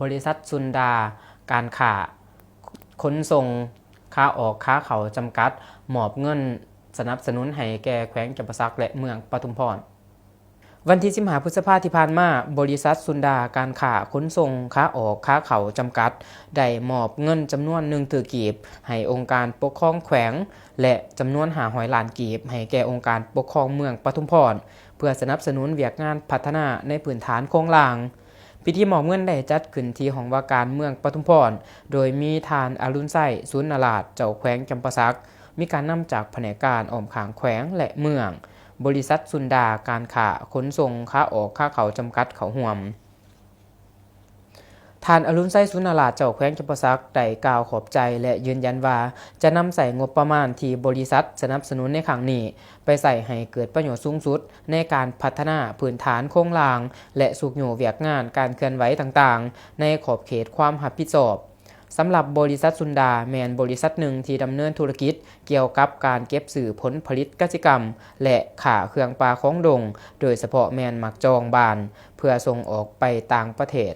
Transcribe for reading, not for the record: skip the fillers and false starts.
บริษัทซุนดาการค้าขนส่งค้าออกค้าเขาจำกัดมอบเงินสนับสนุนให้แก่แขวงจำปาสักและเมืองปทุมพรวันที่15 พฤษภาคมที่ผ่านมาบริษัทซุนดาการค้าขนส่งค้าออกค้าเขาจำกัดได้มอบเงินจำนวน1 ถือกีบให้องค์การปกครองแขวงและจำนวน500 ล้านกีบให้แก่องค์การปกครองเมืองปทุมพรเพื่อสนับสนุนเวียกงานพัฒนาในพื้นฐานโครงสร้างพิธีมอบเงินได้จัดขึ้นที่ห้องว่าการเมืองปทุมพรโดยมีทานอรุณไส้สุนนราชเจ้าแขวงจำปาสักมีการนำจากแผนกการอ้อมข้างแขวงและเมืองบริษัทซุนดาการค้าขนส่งค้าออกค้าเขาจำกัดเขาห่วมทานอรุณไส้สุนนราชเจ้าแขวงจำปาสักได้กล่าวขอบใจและยืนยันว่าจะนำใส่งบประมาณที่บริษัทสนับสนุนในครั้งนี้ไปใส่ให้เกิดประโยชน์สูงสุดในการพัฒนาพื้นฐานโครงสร้างและสุขโยเวียกงานการเคลื่อนไหวต่างๆในขอบเขตความรับผิดชอบสำหรับบริษัทซุนดาแมนบริษัทหนึ่งที่ดำเนินธุรกิจเกี่ยวกับการเก็บสื่อผลผลิตกสิกรรมและข่าเครื่องปลาของดงโดยเฉพาะแมนหมักจองบานเพื่อส่งออกไปต่างประเทศ